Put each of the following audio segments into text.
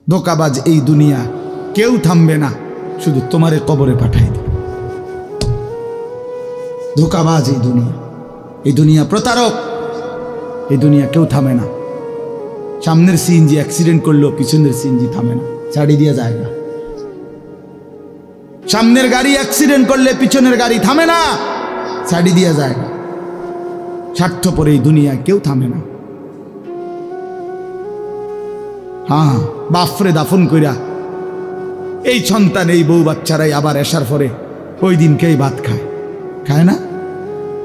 ধোঁকাবাজ এই দুনিয়া, কেউ থামবে না, শুধু তোমারে কবরে পাঠাই দেবে। ধোঁকাবাজ এই দুনিয়া প্রতারক, এই দুনিয়া কেউ থামে না। সামনের সিএনজি অ্যাক্সিডেন্ট করলো, পিছনের সিএনজি থামে না, ছাড়ি দিয়ে যায় না। সামনের গাড়ি অ্যাক্সিডেন্ট করলে পিছনের গাড়ি থামে না, ছাড়ি দিয়ে যায় না। স্বার্থপর এই দুনিয়া কেউ থামে না। হ্যাঁ, বাফরে দাফন কইরা এই সন্তান, এই বউ বাচ্চারাই আবার এসার পরে ওই দিনকেই ভাত খায়, খায় না?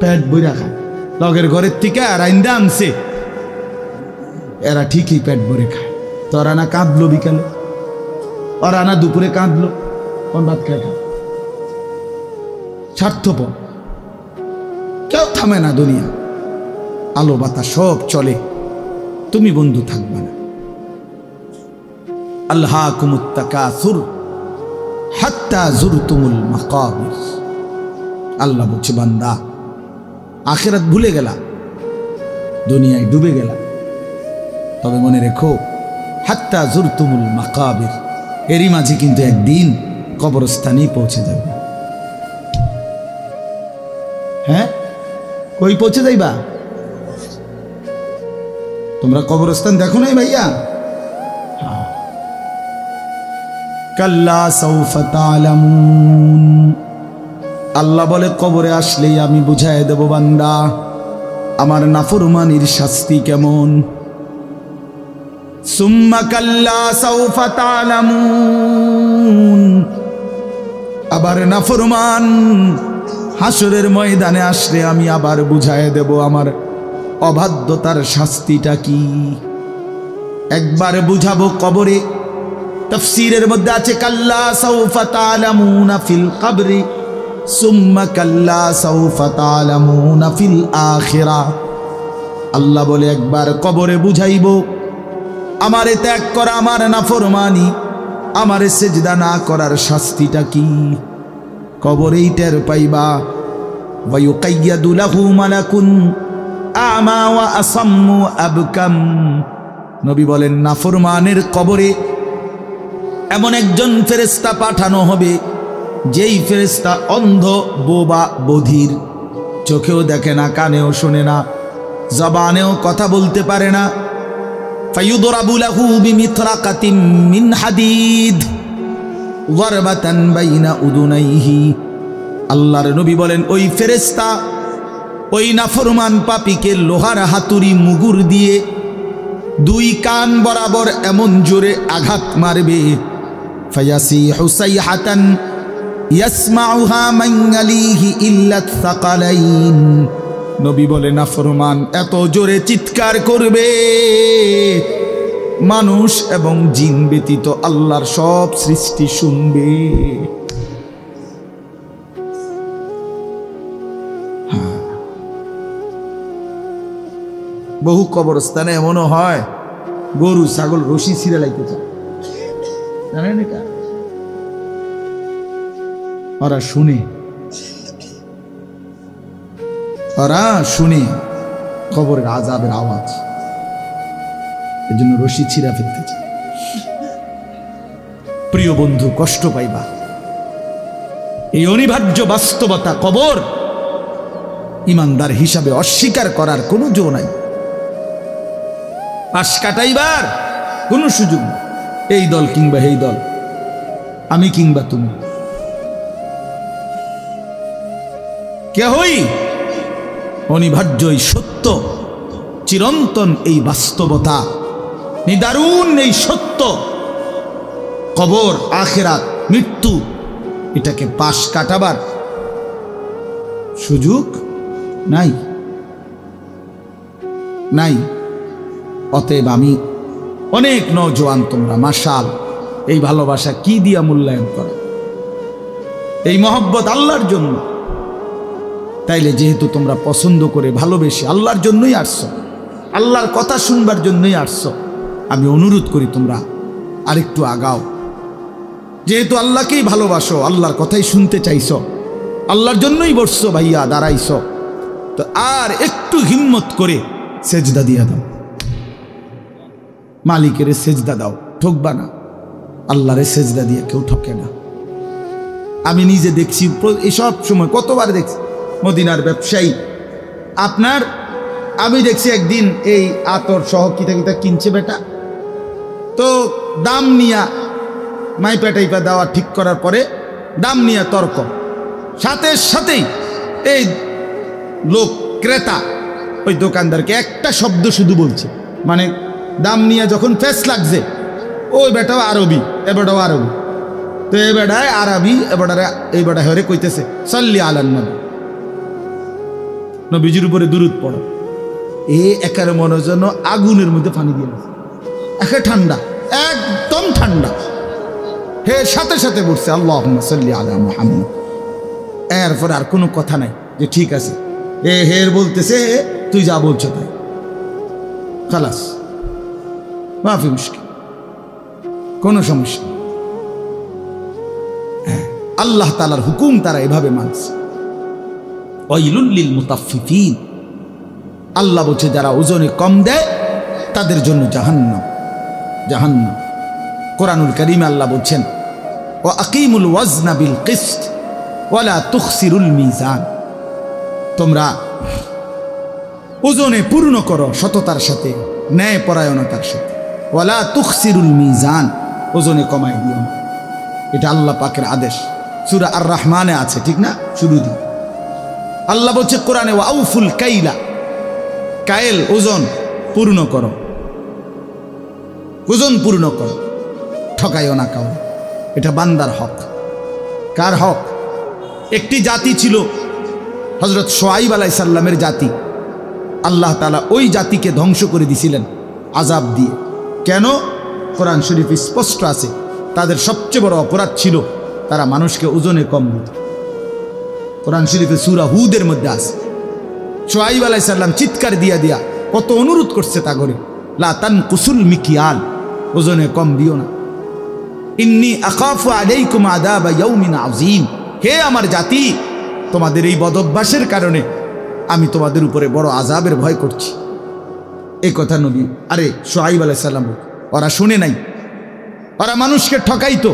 পেট বইরা খায়। লগের ঘরের থেকে আর আইন্দা আনছে, এরা ঠিকই পেট ভরে খায়। তোরা না কাঁদলো বিকালে, ওরা না দুপুরে কাঁদলো, কোন ভাত খায় খায়। স্বার্থপর, কেউ থামে না দুনিয়া। আলো বাতাস সব চলে, তুমি বন্ধু থাকবে না। আল্লাহকুমুত তাকাসুর হাত্তা যুরতুমুল মাকাবির। আল্লাহ বলছে, বান্দা আখিরাত ভুলে গেলা, দুনিয়ায় ডুবে গেলা, তবে মনে রেখো হাত্তা যুরতুমুল মাকাবির, এরই মাঝে কিন্তু একদিন কবরস্থানেই পৌঁছে যাবে। হ্যাঁ, কই পৌঁছে যাইবা? তোমরা কবরস্থান দেখো নাই ভাইয়া? কাল্লা সাউফা তা'লামুন। আল্লাহ বলে, কবরে আসলেই আমি বুঝায় দেব বান্দা আমার নাফরমানির শাস্তি কেমন। সুম্মা কাল্লা সাউফা তা'লামুন। আবার নাফরমান হাসরের ময়দানে আসলে আমি আবার বুঝায় দেব আমার অবাধ্যতার শাস্তিটা কি। একবার বুঝাবো কবরে। তাফসীরের মধ্যে আছে কাল্লা সাউফা তা'লামুনা ফিল কবরি সুম্মা কাল্লা সাউফা তা'লামুনা ফিল আখিরাহ। আল্লাহ বলে, একবার কবরে বুঝাইব আমারে ত্যাগ করা, আমার নাফরমানি, আমারে সিজদা না করার শাস্তিটা কি। কবরেই টের পাইবা। ওয়া ইউকাইয়াদু লাহু মালাকুন আমা ওয়া আসাম্মু আবকাম। নবী বলেন, নাফরমানের কবরে এমন একজন ফেরেশতা পাঠানো হবে, যেই ফেরেশতা অন্ধ, বোবা, বধির, চোখেও দেখে না, কানেও শোনে না, জবানেও কথা বলতে পারে না। ফায়ুদরাবু লাহু বিমিতরাকাতিন মিন হাদিদ যারবাতান বাইনা উদুনাইহি। আল্লাহর নবী বলেন, ওই ফেরেশতা ওই নাফরমান পাপীকে লোহার হাতুড়ি মুগুর দিয়ে দুই কান বরাবর এমন জোরে আঘাত মারবে, ফায়াসিহু সাইহাতান ইয়াসমাউহা মান ইয়ালিহি ইল্লা থাকালাইন। নবী বলে, নাফরমান এত জোরে চিৎকার করবে, মানুষ এবং জিন ব্যতীত আল্লাহর সব সৃষ্টি শুনবে। বহু কবরস্থানে এমনও হয়, গরু ছাগল রশি ছিঁড়ে লাইতে চায়, জানেন এটা? ওরা শুনে কবরের আযাবের আওয়াজ, এজন্য রশি ছিঁড়া ফেলতে চায়। প্রিয় বন্ধু, কষ্ট পাইবা, এই অনিবার্য বাস্তবতা কবর ইমানদার হিসাবে অস্বীকার করার কোনো জো নাই। পাশ কাটাইবার কোনো সুযোগ নেই। এই দল কিংবা এই দল, আমি কিংবা তুমি, কেহই অনিবার্য এই সত্য, চিরন্তন এই বাস্তবতা, নিদারুণ এই সত্য, কবর, আখিরাত, মৃত্যু, এটাকে পাশ কাটাবার সুযোগ নাই। অতএব আমি অনেক নওজোয়ান, তোমরা মাশাআল্লাহ এই ভালোবাসা কি দিয়া মূল্যায়ন করো, এই মহব্বত আল্লাহর জন্য। তাইলে যেহেতু তোমরা পছন্দ করে ভালোবেসে আল্লাহর জন্যই আসছো, আল্লাহর কথা শুনবার জন্যই আসছো, আমি অনুরোধ করি তোমরা আরেকটু আগাও। যেহেতু আল্লাহকেই ভালোবাসো, আল্লাহর কথাই শুনতে চাইছো, আল্লাহর জন্যই বসছো ভাইয়া, দাঁড়াইছো, তো আর একটু হিম্মত করে সেজদা দিয়া দাও, মালিকের সেজদা দাও, ঠকবা না। আল্লাহরে সেজদা দিয়ে কেউ ঠকে না। আমি নিজে দেখছি, এসব সময় কতবার দেখছি। মদিনার ব্যবসায়ী আপনার, আমি দেখছি একদিন এই আতর সহ কিতা কিতা কিনছে বেটা, তো দাম নিয়া মাইপা টাইপা দেওয়া ঠিক করার পরে দাম নিয়ে তর্ক, সাথে সাথেই এই লোক ক্রেতা ওই দোকানদারকে একটা শব্দ শুধু বলছে, মানে দাম নিয়ে যখন ফেস লাগছে, ওই বেটাও আরবি এ বেটাও আরবি, তো এ বেটায় আরবি এই বেটা হরে কইতেছে সাল্লি আলান নবী, নবীজির উপরে দুরূদ পড়ো। এ একার মনে যেন আগুনের মধ্যে পানি দিয়ে গেছে, একে ঠান্ডা, একদম ঠান্ডা। হে সাথে সাথে বলছে আল্লাহুম্মা সাল্লি আলা মুহাম্মদ। এরপর আর কোনো কথা নাই যে ঠিক আছে, এ হের বলতেছে তুই যা বলছো তাই, খালাস, মাফি মুশকিল, কোনো সমস্যা। আল্লাহ তাআলার হুকুম তারা এভাবে মানছে। ওয়াইলুল লিল মুতাফফিফিন, আল্লাহ বলছে যারা ওজনে কম দেয় তাদের জন্য জাহান্নাম, জাহান্নাম। কোরআনুল কারীমে আল্লাহ বলছেন ওয়া আকিমুল ওয়াজনা বিল কিসত ওয়ালা তুখসিরুল মিজান, তোমরা ওজনে পূর্ণ করো সততার সাথে, ন্যায় পরায়ণতার সাথে। ওয়ালা তুখসিরুল মিজান, ওজনে কমাই দিও না। এটা আল্লাহ পাকের আদেশ, সূরা আর রহমানে আছে, ঠিক না? শুরু দিন আল্লাহ বলছে কোরআনে ওয়া আউফুল কাইলা, কায়েল ওজন পূর্ণ করো, ওজন পূর্ণ করো, ঠকাইও না কাউ। এটা বান্দার হক। কার হক? একটি জাতি ছিল হযরত শুআয়ব আলাইহিস সালামের জাতি, আল্লাহ তাআলা ওই জাতিকে ধ্বংস করে দিয়েছিলেন আযাব দিয়ে। কেন? কোরআন শরীফে স্পষ্ট আছে, তাদের সবচেয়ে বড় অপরাধ ছিল তারা মানুষকে ওজনে কম দিত। কোরআন শরীফে সূরা হুদের মধ্যে আছে, শুআয়ব আলাইহিস সালাম চিৎকার দিয়া দিয়া কত অনুরোধ করছে তা করে, লা তানকুসুল মিকিয়াল, ওজনে কম দিও না। ইন্নী আখাফু আলাইকুম আযাবা ইয়াউমিন আযীম, হে আমার জাতি, তোমাদের এই বদঅভ্যাসের কারণে আমি তোমাদের উপরে বড় আযাবের ভয় করছি। এই কথা নবী আরে শুআয়ব আলাইহিস সালাম ওরা শুনে নাই, ওরা মানুষকে ঠকাইতো।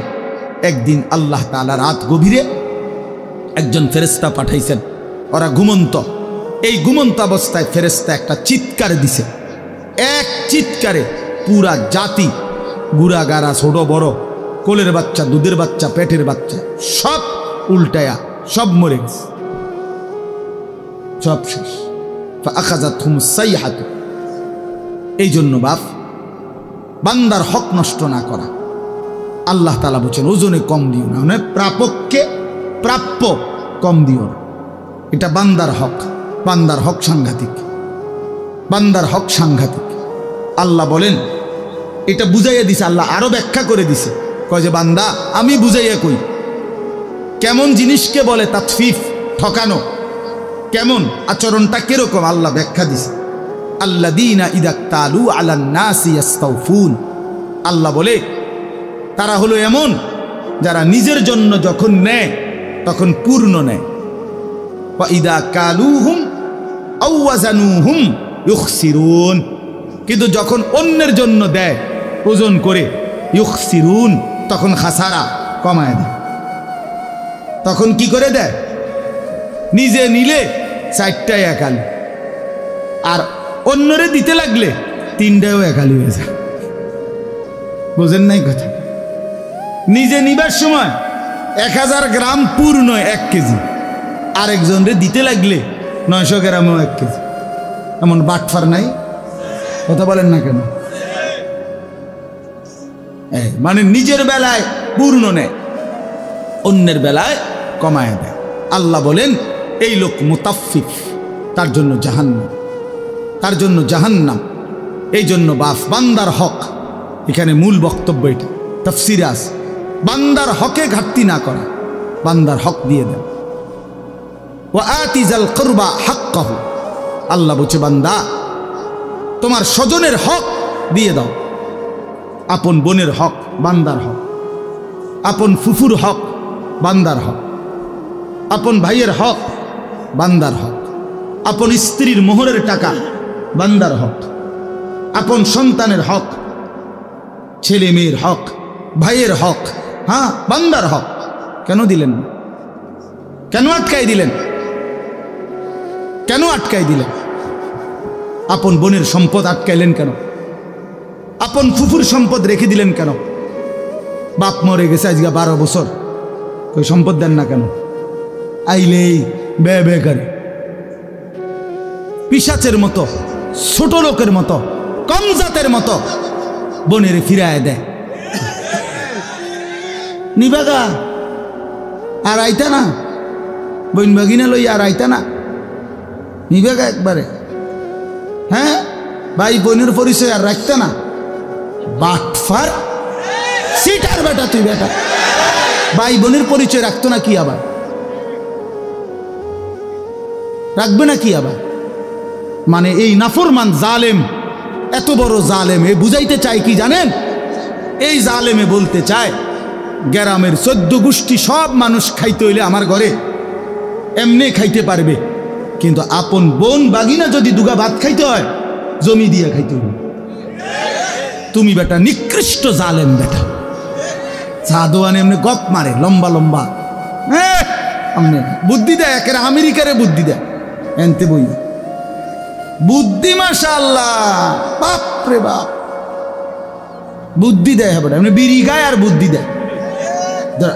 একদিন আল্লাহ তাআলা রাত গভীরে একজন ফেরেশতা পাঠাইছেন, ওরা ঘুমন্ত। এই ঘুমন্ত অবস্থায় ফেরেশতা একটা চিৎকার দিছে, এক চিৎকারে পুরা জাতি, গুড়া গাড়া, ছোট বড়, কোলের বাচ্চা, দুধের বাচ্চা, পেটের বাচ্চা, সব উল্টায়া সব মরে গেছে, সব শেষ। ফাআখাযাতহুমুস সাইহাতু, এই জন্য বাপ বান্দার হক নষ্ট না করা। আল্লাহ তাআলা বলেন ওজনে কম দিও না, মানে প্রাপককে প্রাপ্য কম দিও না। এটা বান্দার হক, বান্দার হক সাংঘাতিক, বান্দার হক সাংঘাতিক। আল্লাহ বলেন এটা বুঝাইয়া দিছে, আল্লাহ আরো ব্যাখ্যা করে দিছে, কয় যে বান্দা আমি বুঝাইয়া কই কেমন জিনিসকে বলে তাতফিফ, ঠকানো, কেমন আচরণটা কিরকম আল্লাহ ব্যাখ্যা দিছে। আল্লাযীনা ইযা তালু আলান নাসি ইস্তাউফুন, আল্লাহ বলে তারা হলো এমন যারা নিজের জন্য যখন নেয় তখন পূর্ণ নেয়। ওয়া ইযা কালুহুম আও ওয়াজানুহুম ইউখসিরুন, কিন্তু যখন অন্যের জন্য দেয় ওজন করে, ইউখসিরুন, তখন খাসারা কমায় দেয়। তখন কি করে দেয়? নিজে নিলে 4টায় একালি, আর অন্যরে দিতে লাগলে 3টায়ও একালি হয়ে যায়। বোঝেন নাই কথা? নিজে নিবার সময় 1000 গ্রাম পূর্ণ 1 কেজি, আরেকজনরে দিতে লাগলে 900 গ্রামও 1 কেজি। এমন বাটফার নাই? কথা বলেন না কেন? মানে নিজের বেলায় পূর্ণ নেয়, অন্যের বেলায় কমায় দেয়। আল্লাহ বলেন এই লোক মুতাফফিফ, তার জন্য জাহান্নাম, তার জন্য জাহান্নাম। এই জন্য বান্দার হক, এখানে মূল বক্তব্য এটা, তাফসিরে আছে, বান্দার হকে ঘাটতি না করা, বান্দার হক দিয়ে দেন। ওয়া আতি যাল কুরবা হাক্কাহু, আল্লাহ বলছে বান্দা তোমার স্বজনের হক দিয়ে দাও। আপন বোনের হক বান্দার হক, আপন ফুফুর হক বান্দার হক, আপন ভাইয়ের হক বান্দার হক, আপন স্ত্রীর মোহরের টাকা বান্দার হক, আপন সন্তানের হক, ছেলে মেয়ের হক ভাইয়ের হক, হ্যাঁ বান্দার হক কেন দিলেন না? কেন আটকাই দিলেন? কেন আটকাই দিলেন? আপন বোনের সম্পদ আটকাইলেন কেন? আপন ফুফুর সম্পদ রেখে দিলেন কেন? বাপ মরে গেছে আজকে 12 বছর, কই সম্পদ দেন না কেন? আইলেই বে বে করে পিশাচের মতো, ছোট লোকের মতো, কম জাতের মতো বোনের ফিরায় দেয়। নিবাগা আর আইতা না, বোন বাগিনা লই আর আইতা না, নিবাগা একবারে। হ্যাঁ, ভাই বোনের পরিচয় আর রাখতে না। বাটফার সিটার বেটা, তুই বেটা ভাই বোনের পরিচয় রাখতো না কি আবার? রাখবে না কি আবার? মানে এই নাফরমান জালেম, এত বড় জালেম, এ বুঝাইতে চায় কি জানেন? এই জালেমে বলতে চায় গ্রামের 14 গোষ্ঠী সব মানুষ খাইতে হইলে আমার ঘরে এমনি খাইতে পারবে, কিন্তু আপন বোন বাগিনা যদি দুগা ভাত খাইতে হয় জমি দিয়ে খাইতে হইবে। তুমি বেটা নিকৃষ্ট জালেম বেটা। সাদোয়ান এমনি গপ মারে লম্বা লম্বা, বুদ্ধি দেয়, একের আমেরিকারে বুদ্ধি দেয়। এনতে বই বুদ্ধি মাশাআল্লাহ, বাপরে বাপ, বুদ্ধি দেয় হবে না, বিড়ি গায় আর বুদ্ধি দেয়।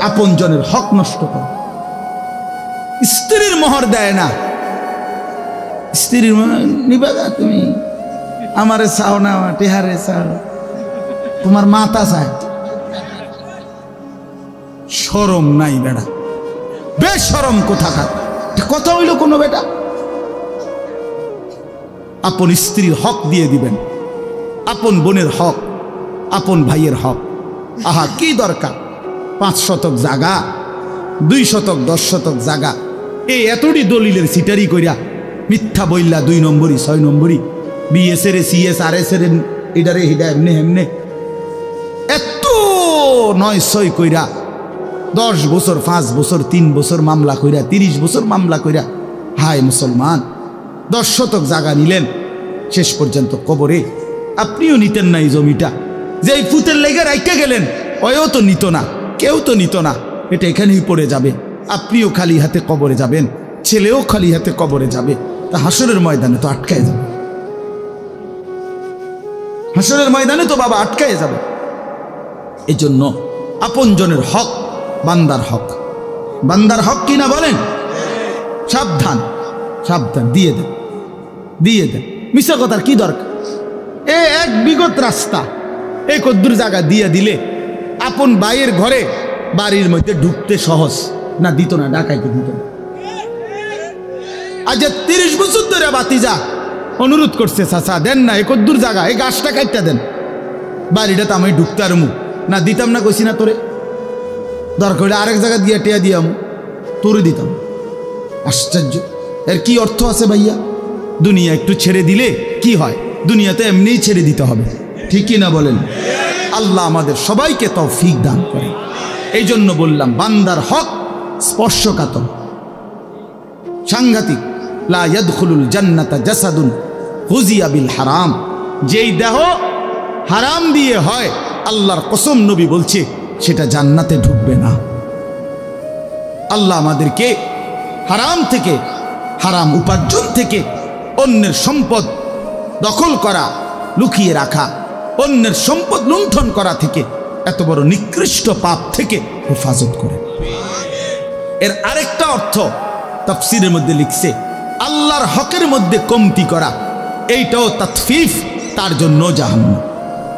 আপন জনের হক নষ্ট করে, স্ত্রীর মোহর দেয় না। স্ত্রীর নিবাগা, তুমি আমারে চাও না, টেহারে চাও, তোমার মাতা চায়। শরম নাই বেটা, বেশরম কোথাকার কথা হইল কোনো বেটা? আপন স্ত্রীর হক দিয়ে দিবেন, আপন বোনের হক, আপন ভাইয়ের হক। আহা কি দরকার 5 শতক জায়গা, 2 শতক 10 শতক জায়গা, এই এতটি দলিলের সিটারি কইরা মিথ্যা বইল্লা 2 নম্বরই 6 নম্বরই বিএসএর সিএস আর এস এর এটারে হিডা এমনে এমনে এত 9-6 কইরা 10 বছর 5 বছর 3 বছর মামলা কইরা 30 বছর মামলা কইরা। হায় মুসলমান, 10 শতক জায়গা নিলেন, শেষ পর্যন্ত কবরে। আপনিও নিতেন না এই জমিটা, যে এই ফুতের লেগে রাইখা গেলেন, ওও তো নিত না, কেউ তো নিত না, এটা এখানেই পড়ে যাবে। আপনিও খালি হাতে কবরে যাবেন, ছেলেও খালি হাতে কবরে যাবে, তা হাসরের ময়দানে তো আটকায় যাবে। হাসরের ময়দানে তো বাবা আটকায় যাবে। এই জন্য আপনজনের হক বান্দার হক। বান্দার হক কিনা বলেন? সাবধান, সাবধান, দিয়ে দেন, দিয়ে দেন। মিশা কথার কি দরকার? এক বিগত রাস্তা, এই কদ্দুর জায়গা দিয়ে দিলে আপন ভাইয়ের ঘরে বাড়ির মধ্যে ঢুকতে সহজ না? দিত না, ডাকাইতে দিত না। আজ 30 বছর ধরে বাতিজা অনুরোধ করছে, চাচা দেন না, এই কদ্দুর জায়গা, এই গাছটা কাটতে দেন, বাড়িটা তো আমি ঢুকতে আর না, দিতাম না, কইছি না তোরে, দরকার হলে আরেক জায়গা দিয়ে টেয়া দিয়াম, তোরে দিতাম। আশ্চর্য, এর কি অর্থ আছে ভাইয়া? দুনিয়া একটু ছেড়ে দিলে কি হয়? দুনিয়াতে এমনিই ছেড়ে দিতে হবে, ঠিক কি না বলেন? আল্লাহ আমাদের সবাইকে তৌফিক দান করে। এই জন্য বললাম বান্দার হক স্পর্শকাতর, সাংঘাতিক। লা ইয়াদখুলুল জান্নাতা জাসাদুন হুজিয়া বিল হারাম, যেই দেহ হারাম দিয়ে হয়, আল্লাহর কসম নবী বলছে সেটা জান্নাতে ঢুকবে না। আল্লাহ আমাদেরকে হারাম থেকে, হারাম উপার্জন থেকে, অন্যের সম্পদ দখল করা, লুকিয়ে রাখা, অন্যের সম্পদ লুণ্ঠন করা থেকে, এত বড় নিকৃষ্ট পাপ থেকে হেফাজত করে। এর আরেকটা অর্থ তাফসীরের মধ্যে লিখছে, আল্লাহর হকের মধ্যে কমতি করা, এইটাও তাতফিফ, তার জন্য জাহান্নাম।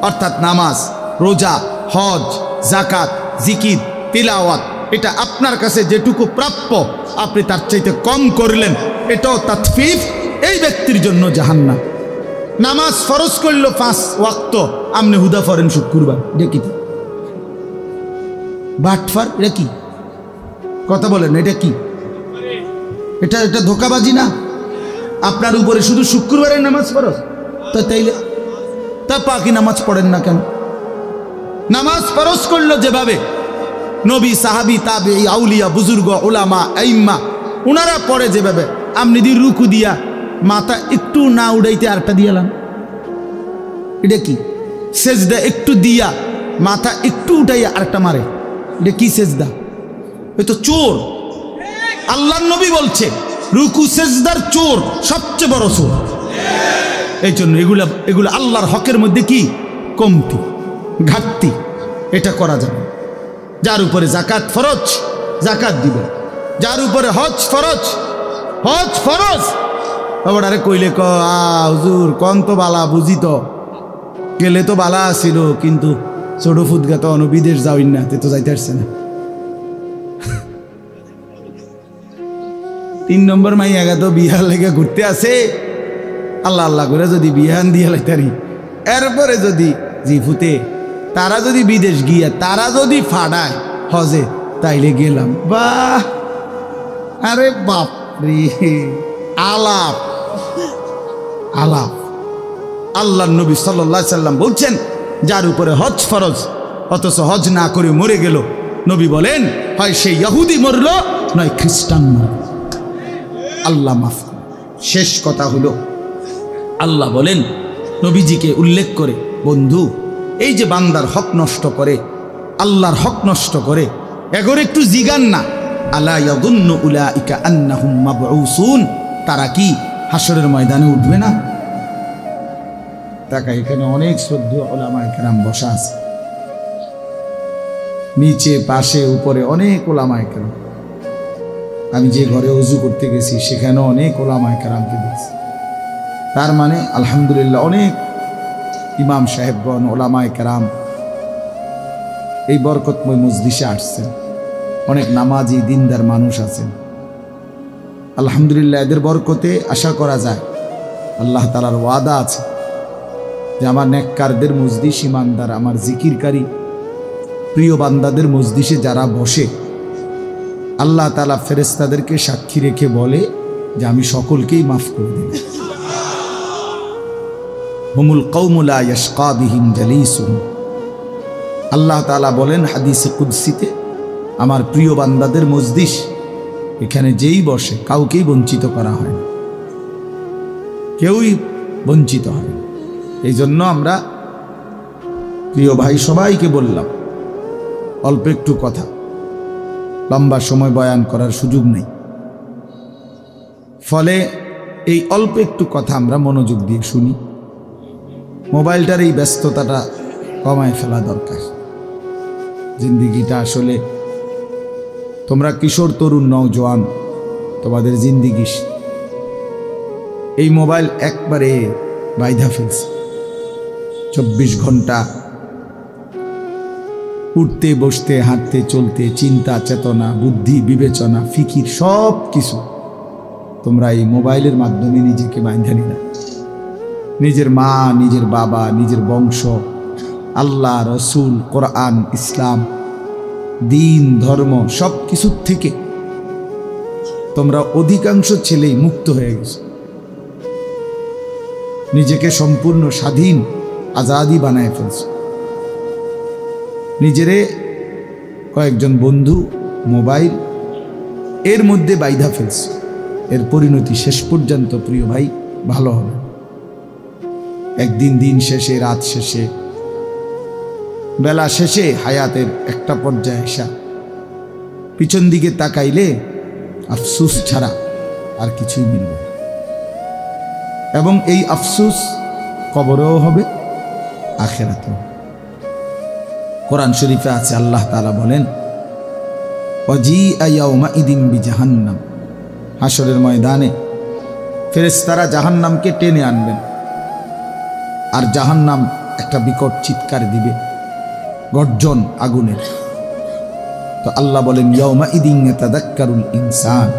অর্থাৎ নামাজ, রোজা, হজ, যাকাত, জিকির, তিলাওয়াত, এটা আপনার কাছে যেটুকু প্রাপ্য আপনি তার চাইতে কম করলেন, এটাও তাতফিফ, এই ব্যক্তির জন্য জাহান্নাম। নামাজ ফরজ করল 5 ওয়াক্ত, আপনি হুদা ফরেন শুক্রবার, দেখি বাটফার, এটা কি কথা বলেন? এটা কি? এটা এটা ধোকাবাজি না? আপনার উপরে শুধু শুক্রবারের নামাজ ফরজ, তো তাইলে তা বাকি নামাজ পড়েন না কেন? নামাজ ফরজ করলো যেভাবে নবী, সাহাবী, তাবেঈ, আউলিয়া, বুজুর্গ, উলামা, আইম্মা, ওনারা পড়ে যেভাবে, আপনি দি রুকু দিয়া মাথা একটু না উড়াইতে আরেকটা দিয়ালাম, এটা কি? সেজদা একটু দিয়া মাথা একটু উঠাইয়া আরেকটা মারে, এটা কি সেজদা? এ তো চোর। আল্লাহর নবী বলছে রুকু সেজদার চোর সবচেয়ে বড় চোর। এই জন্য এগুলো আল্লাহর হকের মধ্যে কি কমতি, ঘাটতি, এটা করা যাবে। যার উপরে জাকাত ফরজ জাকাত দিবে, যার উপরে হজ ফরজ হজ ফরজ। বাবার আরে কইলে ক হুজুর কন তো বালা বুঝি তো গেলে তো বালা আসিল, কিন্তু ছোট ফুদগা তো বিদেশ যাওই না, তে তো যাইতে আসছে না। 3 নম্বর মাইয়াগা তো বিহার লেগে ঘুরতে আসে, আল্লাহ আল্লাহ করে যদি বিহান দিয়ে লাইতারি, এরপরে যদি জিফুতে তারা যদি বিদেশ গিয়া তারা যদি ফাড়ায় হজে, তাইলে গেলাম। বাহ, আরে বাপরে, আলাপ আলাপ। আল্লাহ নবী সাল্লাল্লাহু আলাইহি সাল্লাম বলছেন যার উপরে হজ ফরজ অথচ হজ না করে মরে গেল, নবী বলেন হয় সে ইহুদি মরল নয় খ্রিস্টান মরল। আল্লাহ মাফ করে। শেষ কথা হলো আল্লাহ বলেন নবীজিকে উল্লেখ করে, বন্ধু এই যে বান্দার হক নষ্ট করে, আল্লাহর হক নষ্ট করে, এগোর একটু জিগান না। আলা ইয়াযুন্নু উলাইকা আন্নাহুম মাবউসুন, তারা কি হাসরের ময়দানে উঠবে না? তাকা, এখানে অনেক শ্রদ্ধেয় উলামায়ে কেরাম বসা আছে, নিচে পাশে উপরে অনেক উলামায়ে কেরাম। আমি যে ঘরে ওযু করতে গেছি সেখানে অনেক উলামায়ে কেরামকে দেখছি। তার মানে আলহামদুলিল্লাহ অনেক ইমাম সাহেবগণ উলামায়ে কেরাম এই বরকতময় মজলিসে আসছেন, অনেক নামাজি দিনদার মানুষ আছেন। আলহামদুলিল্লাহ এদের বরকতে আশা করা যায়, আল্লাহ তাআলার ওয়াদা আছে যে আমার নেককারদের মজলিস, ইমানদার আমার জিকিরকারী প্রিয় বান্দাদের মজলিসে যারা বসে, আল্লাহ তাআলা ফেরেশতাদেরকে সাক্ষী রেখে বলে যে আমি সকলকেই মাফ করে দিই। হুমুল কওমু লা ইয়াশকা বিহিম জালিসুহুম। আল্লাহ তাআলা বলেন হাদিসে কুদসিতে, আমার প্রিয় বান্দাদের মজলিস, এখানে যেই বসে কাউকেই বঞ্চিত করা হয় না, কেউই বঞ্চিত হয় না। এই জন্য আমরা প্রিয় ভাই সবাইকে বললাম অল্প একটু কথা, লম্বা সময় বয়ান করার সুযোগ নেই, ফলে এই অল্প একটু কথা আমরা মনোযোগ দিয়ে শুনি। মোবাইলটার এই ব্যস্ততাটা কমায় ফেলা দরকার। জিন্দিগিটা আসলে তোমরা কিশোর তরুণ নওজোয়ান, তোমাদের জিন্দিগি এই মোবাইল একবারে বাইধা ফেলছে। 24 ঘন্টা উঠতে বসতে হাঁটতে চলতে চিন্তা চেতনা বুদ্ধি বিবেচনা ফিকির সব কিছু তোমরা এই মোবাইলের মাধ্যমে নিজেকে বাইন্ধা নিলা। নিজের মা, নিজের বাবা, নিজের বংশ, আল্লাহ, রসুল, কোরআন, ইসলাম, দিন, ধর্ম সব কিছুর থেকে তোমরা অধিকাংশ ছেলেই মুক্ত হয়ে গেছো। নিজেকে সম্পূর্ণ স্বাধীন আজাদি বানায় ফেলছো। নিজেরে কয়েকজন বন্ধু, মোবাইল এর মধ্যে বাইধা ফেলছো। এর পরিণতি শেষ পর্যন্ত প্রিয় ভাই ভালো হবে। একদিন দিন শেষে, রাত শেষে, বেলা শেষে হায়াতের একটা পর্যায়ে এসা পিছন দিকে তাকাইলে আফসোস ছাড়া আর কিছুই মিলবে না। এবং এই আফসোস কবরেও হবে, আখিরাতেও। কোরআন শরীফে আছে, আল্লাহ তাআলা বলেন ওয়াজিআ ইয়াউমাইদিন বিজাহান্নাম, হাসরের ময়দানে ফেরেশতারা জাহান্নামকে টেনে আনবেন, আর জাহান্নাম একটা বিকট চিৎকার দিবে, গর্জন আগুনের। তো আল্লাহ বলেন ইয়াউমাইদিন ইয়াতাযাক্কারুল ইনসান,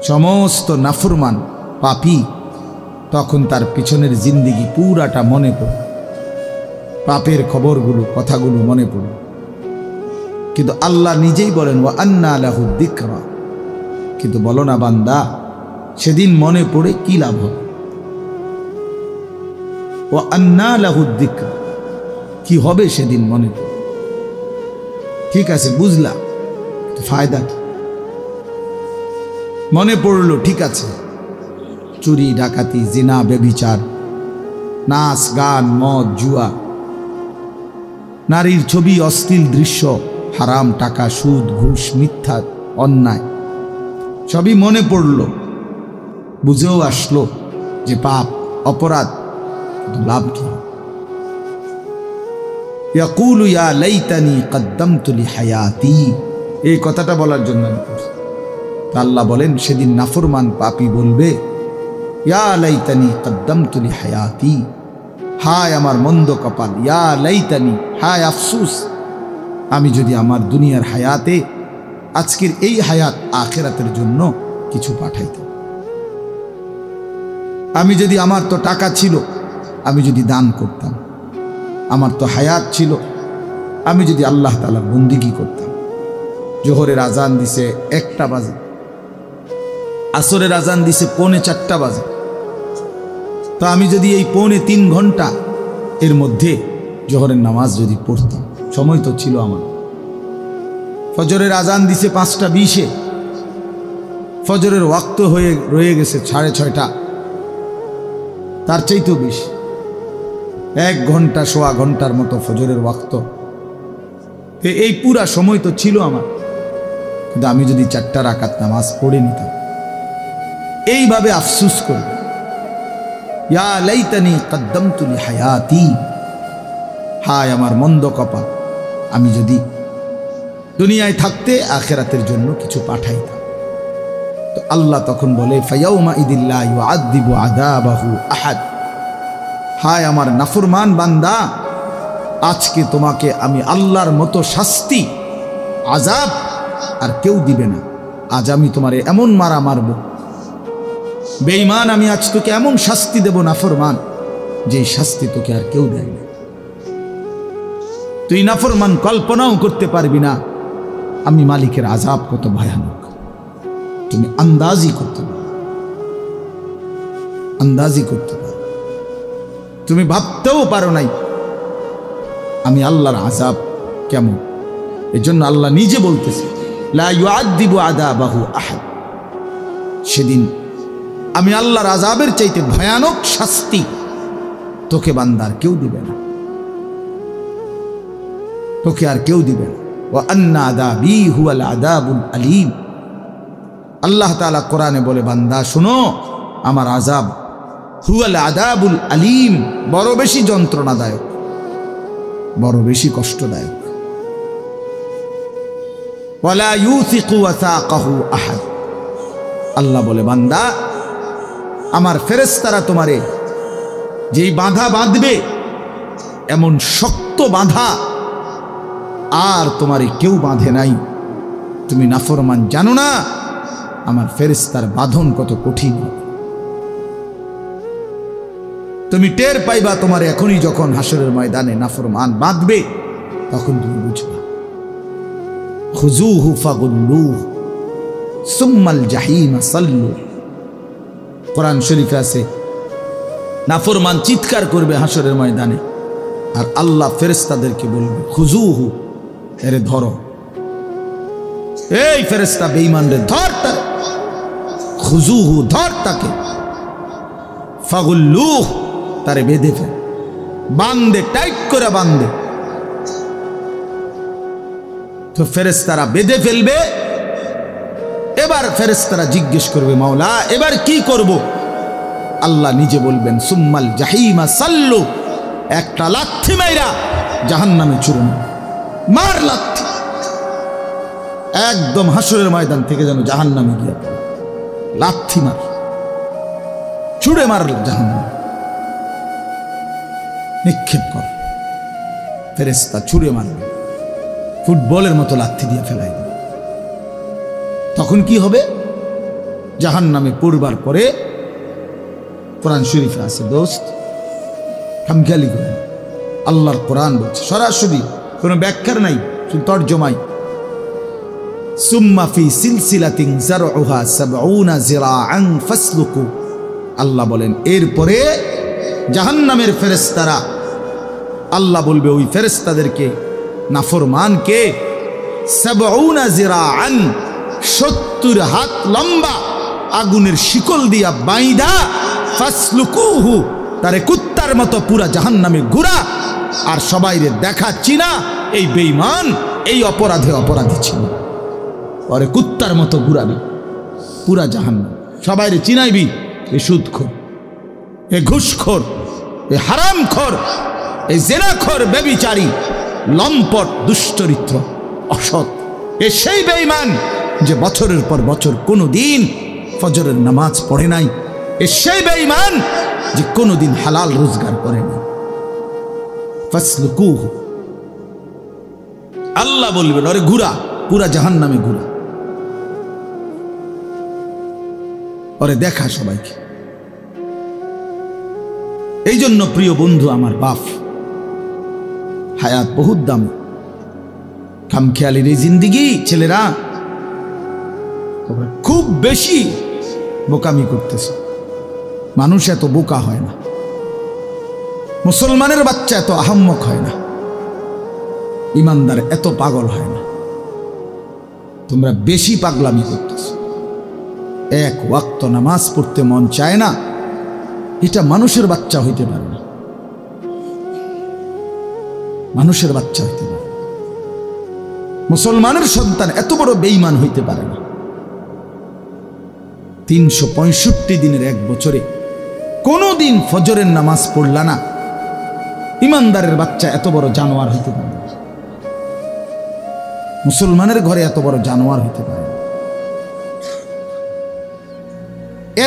সমস্ত নাফরমান পাপী তখন তার পিছনের জিন্দিগি পুরাটা মনে পড়ে, পাপের খবরগুলো কথাগুলো মনে পড়ে। কিন্তু আল্লাহ নিজেই বলেন ওয়া আন্না লাহু যিকরা, কিন্তু বলো না বান্দা সেদিন মনে পড়ে কি লাভ হবে? ওয়া আন্না লাহু যিকরা, কি হবে সেদিন মনে পড়ে? ঠিক আছে বুঝলাম, ফায়দা কি? মনে পড়লো ঠিক আছে, চুরি ডাকাতি জিনা ব্যভিচার নাচ গান মদ জুয়া নারীর ছবি, অশ্লীল দৃশ্য, হারাম টাকা, সুদ, ঘুষ, মিথ্যা, অন্যায় সবই মনে পড়ল, বুঝেও আসলো যে পাপ, অপরাধ, লাভ কি? ইয়াকুলু ইয়া লাইতানি কদ্দামতু লিহায়াতি, এই কথাটা বলার জন্য আমি করছি। আল্লাহ বলেন সেদিন নাফরমান পাপী বলবে, ইয়া লাইতানি কদ্দামতু লিহায়াতি, হায় আমার মন্দ কপাল, ইয়া লাইতানি, হায় আফসুস, আমি যদি আমার দুনিয়ার হায়াতে আজকের এই হায়াত আখিরাতের জন্য কিছু পাঠাইতাম। আমি যদি, আমার তো টাকা ছিল, আমি যদি দান করতাম, আমার তো হায়াত ছিল, আমি যদি আল্লাহ তাআলার বন্দেগী করতাম। জোহরের আজান দিছে 1টা বাজে, আসরের আজান দিছে 3:45 বাজে, তো আমি যদি এই 2.5-3 ঘন্টা এর মধ্যে জোহরের নামাজ যদি পড়তাম, সময় তো ছিল আমার। ফজরের আজান দিছে 5:20, ফজরের ওয়াক্ত হয়ে রয়ে গেছে 6:30, তার চাইতেও বেশি, 1 ঘন্টা, সোয়া ঘন্টার মতো ফজরের ওয়াক্ত। এই পুরা সময় তো ছিল আমার, কিন্তু আমি যদি 4টা রাকাত নামাজ পড়ে নিতাম, এইভাবে আফসুস করব, ইয়া লাইতানি কদ্দামতু লিহায়াতি, হায় আমার মন্দ কপাল, আমি যদি দুনিয়ায় থাকতে আখিরাতের জন্য কিছু পাঠাইতাম। তো আল্লাহ তখন বলে, ফায়াউমা ইদিল্লা ইউআযযিবু আযাবাহু আহাদ, হায় আমার নাফরমান বান্দা, আজকে তোমাকে আমি আল্লাহর মতো শাস্তি, আযাব আর কেউ দিবে না। আজ আমি তোমারে এমন মারা মারব, বেঈমান, আমি আজ তোকে এমন শাস্তি দেব নাফরমান, যে শাস্তি তোকে আর কেউ দেয় না। তুই নাফরমান কল্পনাও করতে পারবি না আমি মালিকের আযাব কত ভয়ানক, তুমি আন্দাজি করতে পারো, আন্দাজি করতে পারো, তুমি ভাবতেও পারো নাই আমি আল্লাহর আযাব কেমন। এজন্য আল্লাহ নিজে বলতেছে, লা ইউআযযিবু আযাবাহু আহাদ, সেদিন আমি আল্লাহর আযাবের চাইতে ভয়ানক শাস্তি তোকে বান্দার কেউ দিবে না, তোকে আর কেউ দিবে না। ওয়া আন্না আযাবি হুয়াল আযাবুল আলীম, আল্লাহ তাআলা কোরআনে বলে, বান্দা শোনো, আমার আযাব হুয়াল আযাবুল আলীম, বড় বেশি যন্ত্রণাদায়ক, বড় বেশি কষ্টদায়ক। ওয়ালা ইউসিকু ওয়াসাকাহু আহাদ, আল্লাহ বলে, বান্দা আমার ফেরেশতারা তোমারে যেই বাঁধা বাঁধবে, এমন শক্ত বাঁধা আর তোমারে কেউ বাঁধে নাই। তুমি নাফরমান, জানো না আমার ফেরেশতার বাঁধন কত কঠিন। তুমি টের পাইবা তোমার এখনই, যখন হাসরের ময়দানে নাফরমান বাঁধবে, তখন তুমি বুঝবা। খুযূহু ফাগুল্লুহু সুম্মাল জাহিমা সাল্লু, কোরআন শরীফে আছে, নাফরমান চিৎকার করবে হাসরের ময়দানে, আর আল্লাহ ফেরেশতাদেরকে বলবে, খুযূহু, এরে ধরো, এই ফেরেশতা বেঈমান রে ধর, তাকে খুযূহু, ধর তাকে, ফাগুল্লুহু, তারে বেঁধে ফেল, বাঁধে, টাইট করে বাঁধে। তো ফেরেশতারা বেঁধে ফেলবে। এবার ফেরেশতারা জিজ্ঞেস করবে, মাওলা এবার কি করব? আল্লাহ নিজে বলবেন, সুম্মাল জাহিমা সাল্লু, একটা লাথি মাইরা জাহান্নামে ছুড়ুন, মার লাথি, একদম হাসরের ময়দান থেকে যেন জাহান্নামে গিয়ে লাথি মার, ছুড়ে মার জাহান্নামে নিক্ষেপ কর। ফেরেশতা ছুড়ে মারবে, ফুটবলের মতো লাথি দিয়ে ফেলাই দেবে। তখন কি হবে? জাহান্নামে পড়বার পরে, কোরআন শরীফে আছে দোস্ত, খামখেয়ালি করেন, আল্লাহর কোরআন বলছে সরাসরি, কোনো ব্যাখ্যার নাই, শুধু তর্জমাই, সুম্মা ফি সিলসিলাতিন যারউহা ৭০ যিরাআন ফাসলুকু, আল্লাহ বলেন এরপরে জাহান্নামের ফেরেশতারা, আল্লাহ বলবে ওই ফেরেশতাদেরকে, নাফরমানকে, ৭০ যিরাআন, ৭০ হাত লম্বা আগুনের শিকল দিয়া বাইধা, ফাসলুকুহু, তারে কুত্তার মতো পুরা জাহান্নামে ঘুরা, আর সবাইরে দেখাচ্ছি না, এই বেঈমান এই অপরাধী ছিল। পরে কুত্তার মতো ঘুরাবি পুরা জাহান্নাম। সবাইরে চিনাইবি এ সুদখোর, এ ঘুষখোর, এ হারামখোর, এ জেনাখোর, ব্যভিচারী, লম্পট, দুশ্চরিত্র, অসৎ। এ সেই বেঈমান যে বছরের পর বছর কোনো দিন ফজরের নামাজ পড়ে নাই। এ সেই বেঈমান যে কোনোদিন হালাল রোজগার করে না। ফাসলুকুহু, আল্লাহ বলবেন ওরে ঘুরা, পুরা জাহান্নামে ঘুরা, ওরে দেখা সবাইকে। এই জন্য প্রিয় বন্ধু আমার বাপ, হায়াত বহুত দাম, খামখেয়ালির এই জিন্দিগি। ছেলেরা খুব বেশি বোকামি করতেছে। মানুষ এত বোকা হয় না, মুসলমানের বাচ্চা এত আহাম্মক হয় না, ইমানদার এত পাগল হয় না। তোমরা বেশি পাগলামি করতেছ। এক ওয়াক্ত নামাজ পড়তে মন চায় না, এটা মানুষের বাচ্চা হইতে পারে না, মানুষের বাচ্চা হইতে পারে। মুসলমানের সন্তান এত বড় বেঈমান হইতে পারে না। 365 দিনের এক বছরে কোনদিন ফজরের নামাজ পড়লা না, ইমানদারের বাচ্চা এত বড় জানোয়ার হইতে পারে না। মুসলমানের ঘরে এত বড় জানোয়ার হইতে পারে না।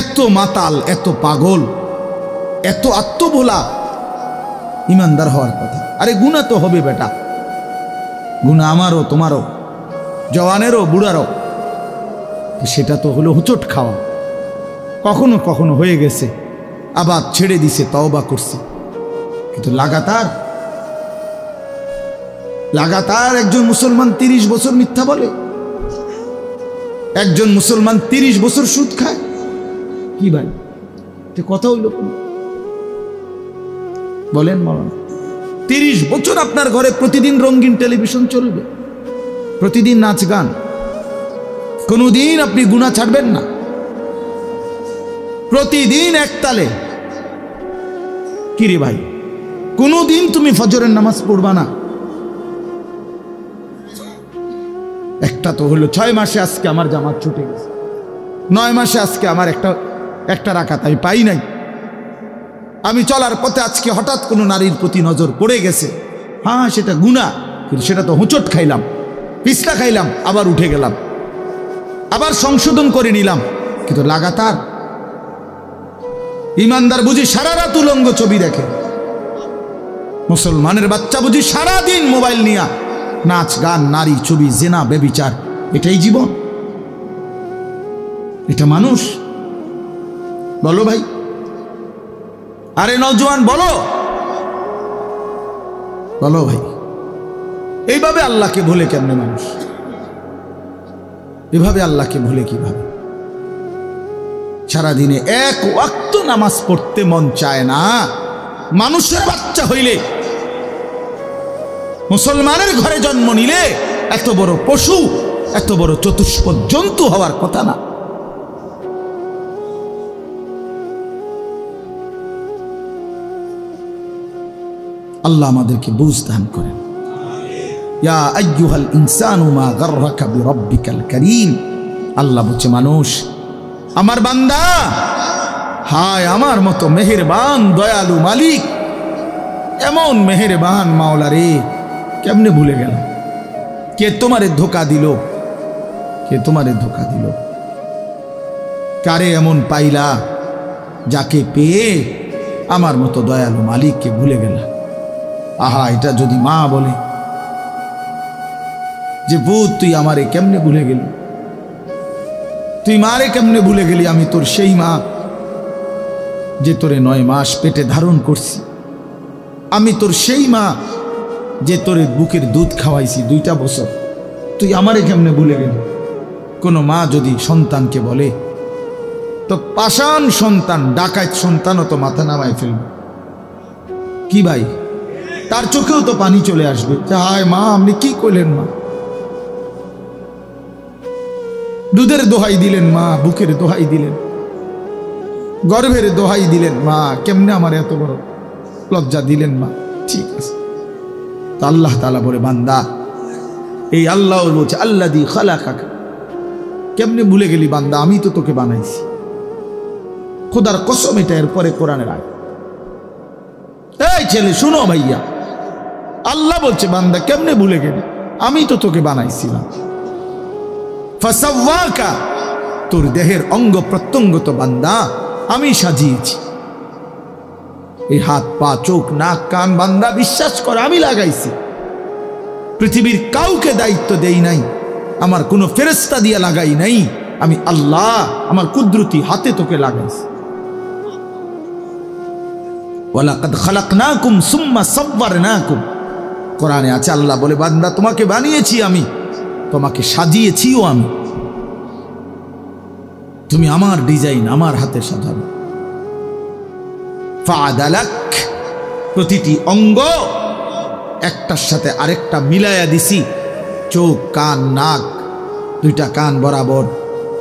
এত মাতাল, এত পাগল, এত আত্মভোলা ইমানদার হওয়ার কথা। আরে গুনাহ তো হবে বেটা, গুনাহ আমারও তোমারও, জওয়ানেরও বুড়ারও। সেটা তো হলো হুচট খাওয়া। কখনো কখনো হয়ে গেছে, আবার ছেড়ে দিছে, তওবা করছে। কিন্তু লাগাতার একজন মুসলমান 30 বছর মিথ্যা বলে, একজন মুসলমান 30 বছর সুদ খায়। কি ভাই কথা হইল? বলেন মরণ। 30 বছর আপনার ঘরে প্রতিদিন রঙিন টেলিভিশন চলবে, প্রতিদিন নাচ গান, কোনদিন আপনি গুনাহ ছাড়বেন না, প্রতিদিন একতালে। কিরে ভাই, কোনদিন তুমি ফজরের নামাজ পড়বা না? একটা তো হলো 6 মাসে আজকে আমার জামাত ছুটে গেছে, 9 মাসে আজকে আমার একটা রাকাত আমি পাই নাই। আমি চলার পথে আজকে হঠাৎ কোনো নারীর প্রতি নজর পড়ে গেছে। হ্যাঁ, সেটা গুনাহ, কিন্তু সেটা তো হোঁচট খাইলাম, পিছলা খাইলাম, আবার উঠে গেলাম, আবার সংশোধন করে নিলাম। কিন্তু লাগাতার ইমানদার বুঝি সারা রাত উলঙ্গ ছবি দেখে, মুসলমানের বাচ্চা বুঝি সারা দিন মোবাইল নিয়ে নাচ গান, নারী ছবি, জেনা, ব্যভিচার। এটাই জীবন? এটা মানুষ? বলো ভাই, আরে নওজোয়ান বলো, বলো ভাই, এইভাবে আল্লাহকে ভুলে কেমনে মানুষ? এভাবে আল্লাহকে ভুলে কিভাবে? সারাদিনে এক ওয়াক্ত নামাজ পড়তে মন চায় না। মানুষের বাচ্চা হইলে, মুসলমানের ঘরে জন্ম নিলে এত বড় পশু, এত বড় চতুষ্পদ জন্তু হওয়ার কথা না। আল্লাহ আমাদেরকে বুঝ দান করেন। ইয়া আইয়ুহাল ইনসানু মা গাররাকা বিরাব্বিকাল কারীম। আল্লাহ বলছে, মানুষ, আমার বান্দা, হায় আমার মতো মেহেরবান দয়ালু মালিক, এমন মেহেরবান মাওলা রে, কেমনে ভুলে গেল? কে তোমারে ধোঁকা দিল? কে তোমারে ধোঁকা দিল? কারে এমন পাইলা যাকে পেয়ে আমার মতো দয়ালু মালিককে ভুলে গেল? আহা, এটা যদি মা বলে যে পুত তুই আমারে কেমনে ভুলে গেলি, তুই মারে কেমনে ভুলে গেলি? আমি তোর সেই মা যে তোরে 9 মাস পেটে ধারণ করছি, আমি তোর সেই মা যে তোরে বুকের দুধ খাওয়াইছি 2টা বছর, তুই আমারে কেমনে ভুলে গেলি? কোনো মা যদি সন্তানকে বলে, তো পাষাণ সন্তান, ডাকাত সন্তানও তো মাথা নামায় ফেলবে। কি ভাই, তার চোখেও তো পানি চলে আসবে যে হায় মা, আপনি কি করলেন মা? দুধের দোহাই দিলেন মা, বুকের দোহাই দিলেন, গর্ভের দোহাই দিলেন মা, কেমনে আমার এত বড় লজ্জা দিলেন মা? ঠিক আছে, তো আল্লাহ তাআলা বলে বান্দা, এই আল্লাহ বলছে আল্লাযী খালাকাকা, কেমনে ভুলে গেলি বান্দা, আমি তো তোকে বানাইছি। খোদার কসম, এটা এরপরে কোরআনের আয়াত। এই ছেলে শুনো ভাইয়া, আল্লাহ বলছে বান্দা কেমনে ভুলে গেলি, আমি তো তোকে বানাইছিলাম। ফাসাওয়াকা, তোর দেহের অঙ্গ প্রত্যঙ্গ তো বান্দা আমি সাজিয়েছি। এই হাত পা চোখ নাক কান বান্দা বিশ্বাস কর আমি লাগাইছি। পৃথিবীর কাউকে দায়িত্ব দেই নাই, আমার কোনো ফেরেশতা দিয়ে লাগাই নাই, আমি আল্লাহ আমার কুদরতি হাতে তোকে লাগাইছি। ওয়ালাকাদ খালাকনাকুম সুম্মা সাওয়ারনাকুম, কোরআনে আছে আল্লাহ বলে বান্দা তোমাকে বানিয়েছি আমি, তোমাকে সাজিয়েছিও আমি, তুমি আমার ডিজাইন আমার হাতে সাজানো। ফাআদালাক, প্রতিটি অঙ্গ একটার সাথে আরেকটা মিলায়া দিছি। চোখ কান নাক, দুইটা কান বরাবর,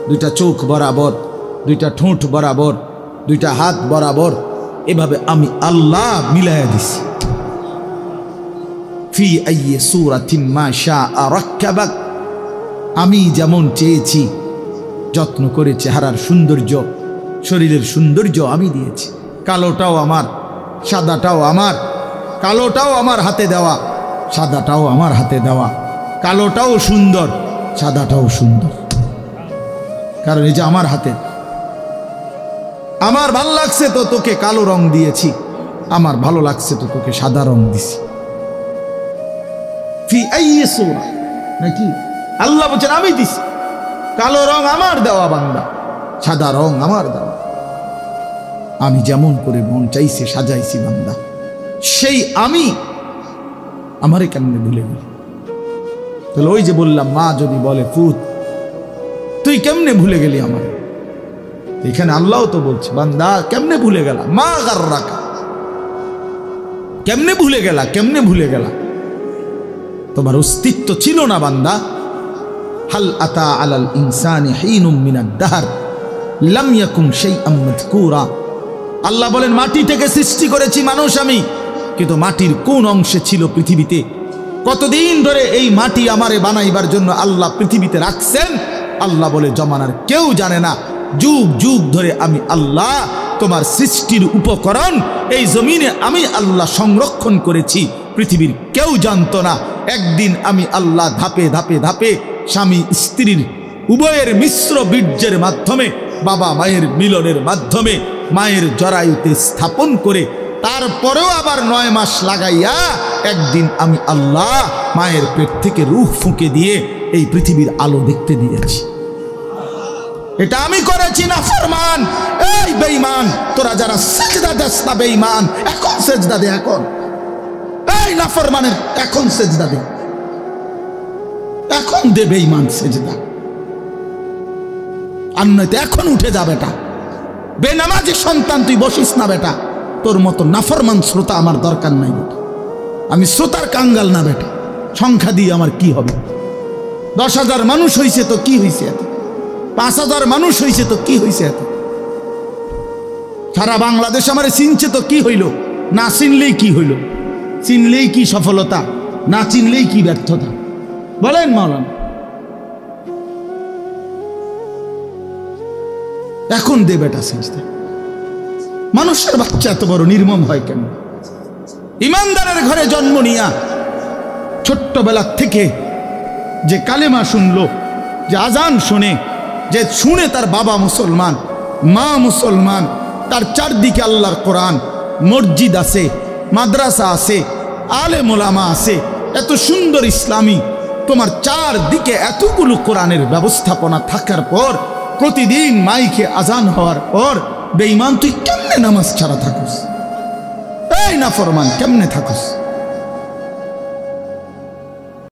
দুইটা চোখ বরাবর, দুইটা ঠোঁট বরাবর, দুইটা হাত বরাবর, এভাবে আমি আল্লাহ মিলায়া দিছি। ফি আইয়ি সূরাতিন মা শাআ রাক্কাবাক, আমি যেমন চেয়েছি যত্ন করে চেহারার সৌন্দর্য শরীরের সৌন্দর্য আমি দিয়েছি। কালোটাও আমার, সাদাটাও আমার, কালোটাও আমার হাতে দেওয়া, সাদাটাও আমার হাতে দেওয়া। কালোটাও সুন্দর, সাদাটাও সুন্দর, কারণ এই যে আমার হাতে। আমার ভালো লাগছে তো তোকে কালো রং দিয়েছি, আমার ভালো লাগছে তো তোকে সাদা রং দিছি। ফি আইয়ি সূরা, নাকি আল্লাহ বলেন আমি দিছি। কালো রং আমার দেওয়া বান্দা, সাদা রং আমার দেওয়া, আমি যেমন করে মন চাইছে সাজাইছি বান্দা। সেই আমি আমারে কেমনে ভুলে গেলি? তাহলে ওই যে বললাম মা যদি বলে পুত তুই কেমনে ভুলে গেলি আমারে, এখানে আল্লাহ তো বলছে বান্দা কেমনে ভুলে গেলা, মা গাররাকা, কেমনে ভুলে গেলা, কেমনে ভুলে গেলা, তোমার অস্তিত্ব ছিল না বান্দা। হাল আতা আলাল ইনসানি হিনুম মিনাদ দাহর লাম ইয়াকুন শাইআম মাযকুরা। আল্লাহ বলেন মাটি থেকে সৃষ্টি করেছি মানুষ আমি, কিন্তু মাটির কোন অংশে ছিল পৃথিবীতে, কতদিন ধরে এই মাটি আমারে বানাইবার জন্য আল্লাহ পৃথিবীতে রাখছেন, আল্লাহ বলে জমানার কেউ জানে না। যুগ যুগ ধরে আমি আল্লাহ তোমার সৃষ্টির উপকরণ এই জমিনে আমি আল্লাহ সংরক্ষণ করেছি, পৃথিবীর কেউ জানতো না। একদিন আমি আল্লাহ ধাপে ধাপে ধাপে স্বামী স্ত্রীর উভয়ের মিশ্র বীর্যের মাধ্যমে, বাবা মায়ের মিলনের মাধ্যমে মায়ের জরায়ুতে স্থাপন করে, তারপরেও আবার 9 মাস লাগাইয়া একদিন আমি আল্লাহ মায়ের পেট থেকে রূহ ফুঁকে দিয়ে এই পৃথিবীর আলো দেখতে দিয়েছি। এটা আমি করেছি না ফরমান। এই বেঈমান, তোরা যারা সেজদা দেস না বেঈমান, এখন সেজদা দে, এখন এই নাফরমানের এখন সেজদা দে, এখন দে বেঈমান সেজদা, আর নয়তো এখন উঠে যা বেটা। বেনামাজি সন্তান তুই বসিস না বেটা, তোর মতো নাফরমান শ্রোতা আমার দরকার নাই বেটা, আমি শ্রোতার কাঙ্গাল না বেটা। সংখ্যা দিয়ে আমার কি হবে? 10,000 মানুষ হইছে তো কি হইছে এত, 5,000 মানুষ হইছে তো কি হইছে এত, সারা বাংলাদেশ আমারে চিনছে তো কি হইল, না চিনলেই কি হইল, চিনলেই কি সফলতা, না চিনলেই কি ব্যর্থতা, বলেন মাওলানা। এখন দে বেটা সেজদা। মানুষের বাচ্চা এত বড় নির্মম হয় কেন? ইমানদারের ঘরে জন্ম নিয়া ছোট্টবেলা থেকে যে কালেমা শুনলো, যে আজান শুনে, যে শুনে তার বাবা মুসলমান মা মুসলমান, তার চারদিকে আল্লাহর কোরআন, মসজিদ আছে, মাদ্রাসা আছে, আলেম ওলামা আছে, এত সুন্দর ইসলামী তোমার চারদিকে এতগুলো কোরআনের ব্যবস্থাপনা থাকার পর, প্রতিদিন মাইকে আজান হওয়ার পর বেঈমান তুই কেমনে নামাজ ছাড়া থাকুস? এই নাফরমান কেমনে থাকুস?